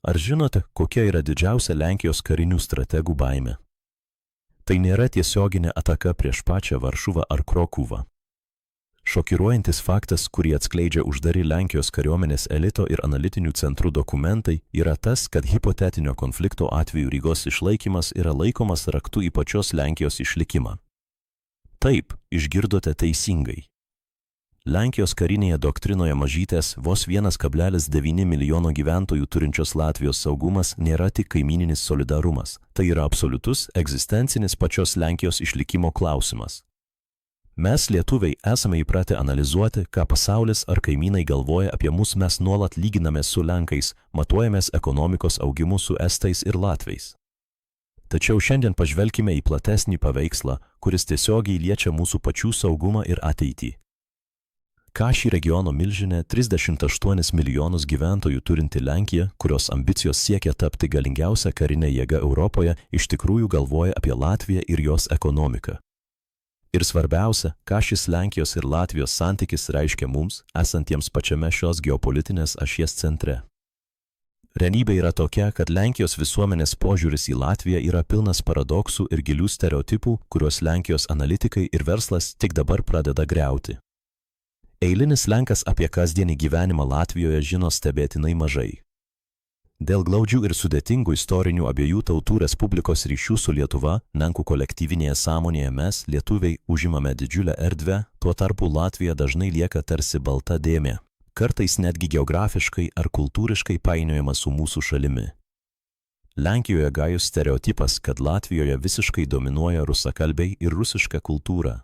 Ar žinote, kokia yra didžiausia Lenkijos karinių strategų baimė? Tai nėra tiesioginė ataka prieš pačią Varšuvą ar Krokuvą. Šokiruojantis faktas, kurį atskleidžia uždari Lenkijos kariuomenės elito ir analitinių centrų dokumentai, yra tas, kad hipotetinio konflikto atveju Rygos išlaikymas yra laikomas raktu į pačios Lenkijos išlikimą. Taip, išgirdote teisingai. Lenkijos karinėje doktrinoje mažytės vos 1,9 milijono gyventojų turinčios Latvijos saugumas nėra tik kaimyninis solidarumas, tai yra absoliutus egzistencinis pačios Lenkijos išlikimo klausimas. Mes, lietuviai, esame įpratę analizuoti, ką pasaulis ar kaimynai galvoja apie mus, mes nuolat lyginame su Lenkais, matuojamės ekonomikos augimu su Estais ir Latviais. Tačiau šiandien pažvelkime į platesnį paveikslą, kuris tiesiogiai liečia mūsų pačių saugumą ir ateitį. Ką šį regiono milžinė 38 milijonus gyventojų turinti Lenkija, kurios ambicijos siekia tapti galingiausia karinė jėga Europoje, iš tikrųjų galvoja apie Latviją ir jos ekonomiką. Ir svarbiausia, ką šis Lenkijos ir Latvijos santykis reiškia mums, esantiems pačiame šios geopolitinės ašies centre. Realybė yra tokia, kad Lenkijos visuomenės požiūris į Latviją yra pilnas paradoksų ir gilių stereotipų, kuriuos Lenkijos analitikai ir verslas tik dabar pradeda griauti. Eilinis Lenkas apie kasdienį gyvenimą Latvijoje žino stebėtinai mažai. Dėl glaudžių ir sudėtingų istorinių abiejų tautų respublikos ryšių su Lietuva, Lenkų kolektyvinėje sąmonėje mes, lietuviai, užimame didžiulę erdvę, tuo tarpu Latvija dažnai lieka tarsi balta dėmė, kartais netgi geografiškai ar kultūriškai painiojama su mūsų šalimi. Lenkijoje gajus stereotipas, kad Latvijoje visiškai dominuoja rusakalbiai ir rusiška kultūra.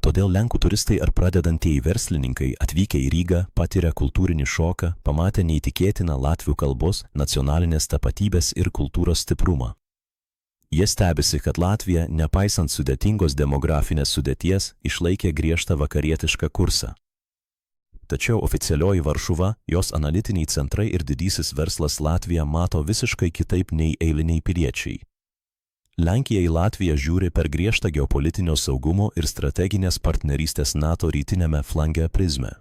Todėl Lenkų turistai ar pradedantieji verslininkai atvykę į Rygą patiria kultūrinį šoką, pamatę neįtikėtiną latvių kalbos, nacionalinės tapatybės ir kultūros stiprumą. Jie stebisi, kad Latvija, nepaisant sudėtingos demografinės sudėties, išlaikė griežtą vakarietišką kursą. Tačiau oficialioji Varšuva, jos analitiniai centrai ir didysis verslas Latviją mato visiškai kitaip nei eiliniai piliečiai. Lenkija į Latviją žiūri per griežtą geopolitinio saugumo ir strateginės partnerystės NATO rytinėme flange prizmę.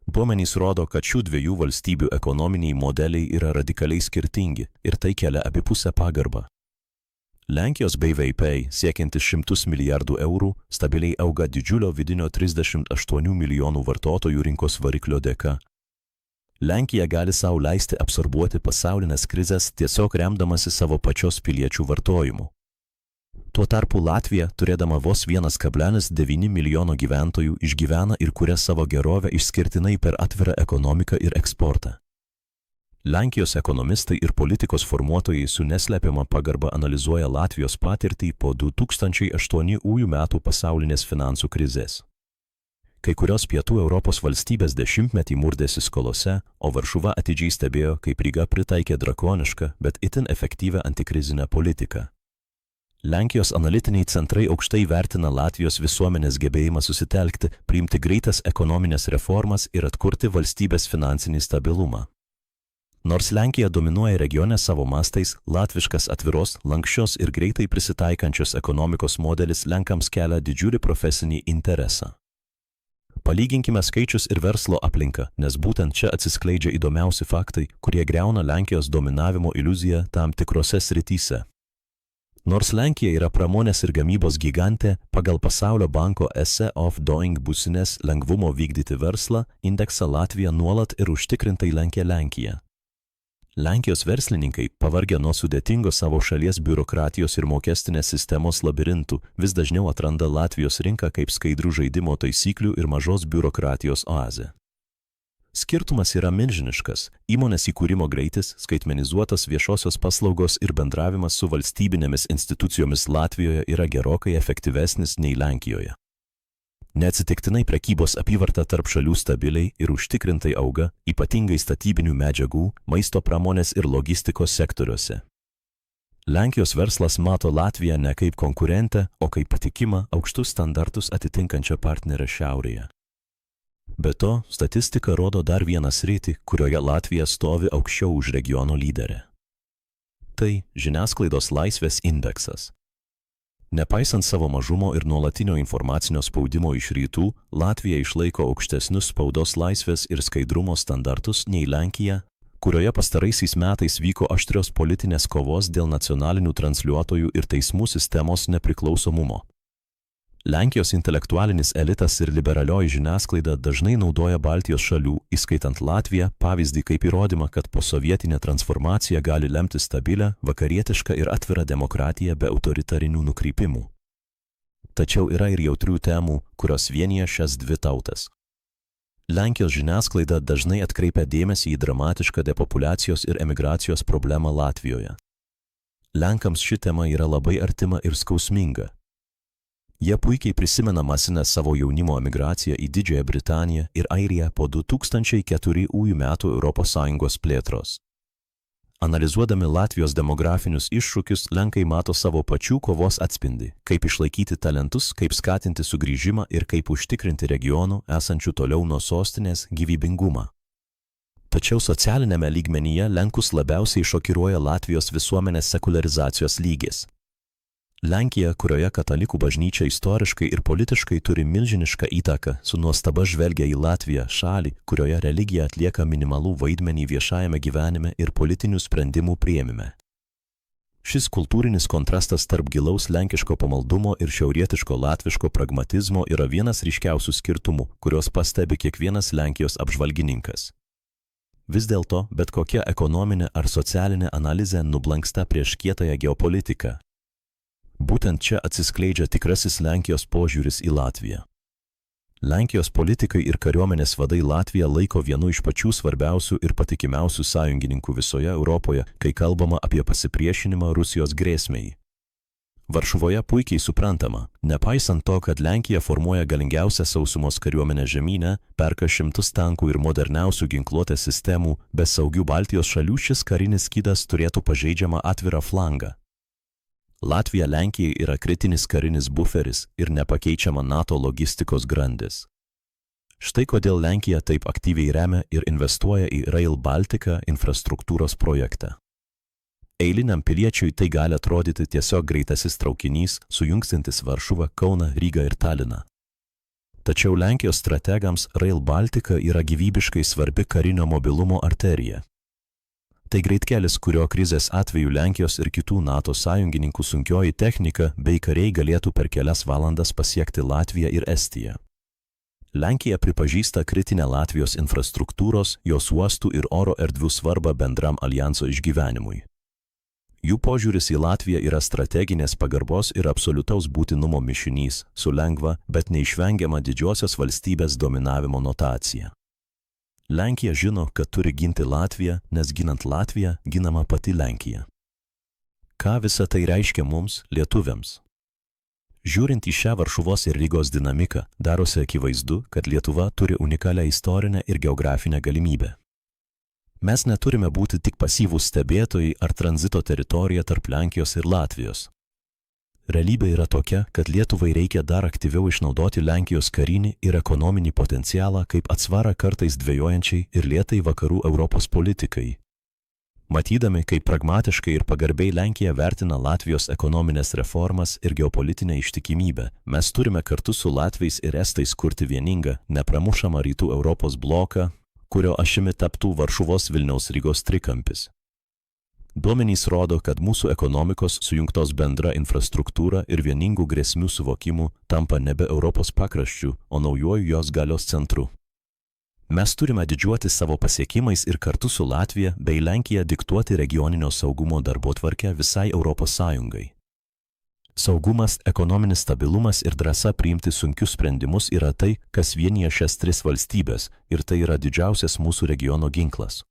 Duomenys rodo, kad šių dviejų valstybių ekonominiai modeliai yra radikaliai skirtingi ir tai kelia abipusę pagarbą. Lenkijos BVP, siekiantis 100 milijardų eurų, stabiliai auga didžiulio vidinio 38 milijonų vartotojų rinkos variklio dėka. Lenkija gali sau leisti absorbuoti pasaulinės krizės tiesiog remdamasi savo pačios piliečių vartojimu. Tuo tarpu Latvija, turėdama vos 1,9 milijono gyventojų, išgyvena ir kuria savo gerovę išskirtinai per atvirą ekonomiką ir eksportą. Lenkijos ekonomistai ir politikos formuotojai su neslepiama pagarba analizuoja Latvijos patirtį po 2008 metų pasaulinės finansų krizės. Kai kurios pietų Europos valstybės dešimtmetį murdėsi skolose, o Varšuva atidžiai stebėjo, kaip Ryga pritaikė drakonišką, bet itin efektyvią antikrizinę politiką. Lenkijos analitiniai centrai aukštai vertina Latvijos visuomenės gebėjimą susitelkti, priimti greitas ekonominės reformas ir atkurti valstybės finansinį stabilumą. Nors Lenkija dominuoja regione savo mastais, latviškas atviros, lankščios ir greitai prisitaikančios ekonomikos modelis Lenkams kelia didžiulį profesinį interesą. Palyginkime skaičius ir verslo aplinką, nes būtent čia atsiskleidžia įdomiausi faktai, kurie griauna Lenkijos dominavimo iliuziją tam tikrose srityse. Nors Lenkija yra pramonės ir gamybos gigantė, pagal Pasaulio banko Ease of Doing Business lengvumo vykdyti verslą indeksą Latvija nuolat ir užtikrintai lenkia Lenkiją. Lenkijos verslininkai, pavargę nuo sudėtingos savo šalies biurokratijos ir mokestinės sistemos labirintų, vis dažniau atranda Latvijos rinką kaip skaidrių žaidimo taisyklių ir mažos biurokratijos oazę. Skirtumas yra milžiniškas – įmonės įkūrimo greitis, skaitmenizuotos viešosios paslaugos ir bendravimas su valstybinėmis institucijomis Latvijoje yra gerokai efektyvesnis nei Lenkijoje. Neatsitiktinai prekybos apyvarta tarp šalių stabiliai ir užtikrintai auga, ypatingai statybinių medžiagų, maisto pramonės ir logistikos sektoriuose. Lenkijos verslas mato Latviją ne kaip konkurentę, o kaip patikimą aukštus standartus atitinkančią partnerę šiaurėje. Be to, statistika rodo dar vieną sritį, kurioje Latvija stovi aukščiau už regiono lyderę. Tai žiniasklaidos laisvės indeksas. Nepaisant savo mažumo ir nuolatinio informacinio spaudimo iš rytų, Latvija išlaiko aukštesnius spaudos laisvės ir skaidrumo standartus nei Lenkija, kurioje pastaraisiais metais vyko aštrios politinės kovos dėl nacionalinių transliuotojų ir teismų sistemos nepriklausomumo. Lenkijos intelektualinis elitas ir liberalioji žiniasklaida dažnai naudoja Baltijos šalių, įskaitant Latviją, pavyzdį kaip įrodymą, kad posovietinė transformacija gali lemti stabilę, vakarietišką ir atvirą demokratiją be autoritarinių nukrypimų. Tačiau yra ir jautrių temų, kurios vienija šias dvi tautas. Lenkijos žiniasklaida dažnai atkreipia dėmesį į dramatišką depopulacijos ir emigracijos problemą Latvijoje. Lenkams ši tema yra labai artima ir skausminga. Jie puikiai prisimena masinę savo jaunimo emigraciją į Didžiąją Britaniją ir Airiją po 2004 metų ES plėtros. Analizuodami Latvijos demografinius iššūkius, Lenkai mato savo pačių kovos atspindį, kaip išlaikyti talentus, kaip skatinti sugrįžimą ir kaip užtikrinti regionų, esančių toliau nuo sostinės, gyvybingumą. Tačiau socialinėme lygmenyje Lenkus labiausiai šokiruoja Latvijos visuomenės sekularizacijos lygis. Lenkija, kurioje katalikų bažnyčia istoriškai ir politiškai turi milžinišką įtaką, su nuostaba žvelgia į Latviją, šalį, kurioje religija atlieka minimalų vaidmenį viešajame gyvenime ir politinių sprendimų priėmime. Šis kultūrinis kontrastas tarp gilaus lenkiško pamaldumo ir šiaurietiško latviško pragmatizmo yra vienas ryškiausių skirtumų, kurios pastebi kiekvienas Lenkijos apžvalgininkas. Vis dėlto, bet kokia ekonominė ar socialinė analizė nublanksta prieš kietąją geopolitiką. Būtent čia atsiskleidžia tikrasis Lenkijos požiūris į Latviją. Lenkijos politikai ir kariuomenės vadai Latviją laiko vienu iš pačių svarbiausių ir patikimiausių sąjungininkų visoje Europoje, kai kalbama apie pasipriešinimą Rusijos grėsmei. Varšuvoje puikiai suprantama, nepaisant to, kad Lenkija formuoja galingiausią sausumos kariuomenę žemyne, perka šimtus tankų ir moderniausių ginkluotės sistemų, be saugių Baltijos šalių šis karinis skydas turėtų pažeidžiamą atvirą flangą. Latvija Lenkijai yra kritinis karinis buferis ir nepakeičiama NATO logistikos grandis. Štai kodėl Lenkija taip aktyviai remia ir investuoja į Rail Baltica infrastruktūros projektą. Eiliniam piliečiui tai gali atrodyti tiesiog greitasis traukinys, sujungsiantis Varšuvą, Kauną, Rygą ir Taliną. Tačiau Lenkijos strategams Rail Baltica yra gyvybiškai svarbi karinio mobilumo arterija. Tai greitkelis, kurio krizės atveju Lenkijos ir kitų NATO sąjungininkų sunkioji technika bei kariai galėtų per kelias valandas pasiekti Latviją ir Estiją. Lenkija pripažįsta kritinę Latvijos infrastruktūros, jos uostų ir oro erdvių svarbą bendram aljanso išgyvenimui. Jų požiūris į Latviją yra strateginės pagarbos ir absoliutaus būtinumo mišinys, su lengva, bet neišvengiama didžiosios valstybės dominavimo notacija. Lenkija žino, kad turi ginti Latviją, nes ginant Latviją, ginama pati Lenkija. Ką visa tai reiškia mums, lietuviams? Žiūrint į šią Varšuvos ir Rygos dinamiką, darosi akivaizdu, kad Lietuva turi unikalią istorinę ir geografinę galimybę. Mes neturime būti tik pasyvūs stebėtojai ar tranzito teritorija tarp Lenkijos ir Latvijos. Realybė yra tokia, kad Lietuvai reikia dar aktyviau išnaudoti Lenkijos karinį ir ekonominį potencialą kaip atsvarą kartais dvejojančiai ir lėtai vakarų Europos politikai. Matydami, kaip pragmatiškai ir pagarbiai Lenkija vertina Latvijos ekonominės reformas ir geopolitinę ištikimybę, mes turime kartu su latviais ir estais kurti vieningą, nepramušamą rytų Europos bloką, kurio ašimi taptų Varšuvos Vilniaus Rygos trikampis. Duomenys rodo, kad mūsų ekonomikos sujungtos bendra infrastruktūra ir vieningų grėsmių suvokimų tampa nebe Europos pakraščių, o naujuoju jos galios centru. Mes turime didžiuotis savo pasiekimais ir kartu su Latvija bei Lenkija diktuoti regioninio saugumo darbotvarkę visai Europos Sąjungai. Saugumas, ekonominis stabilumas ir drąsa priimti sunkius sprendimus yra tai, kas vienija šias tris valstybės, ir tai yra didžiausias mūsų regiono ginklas.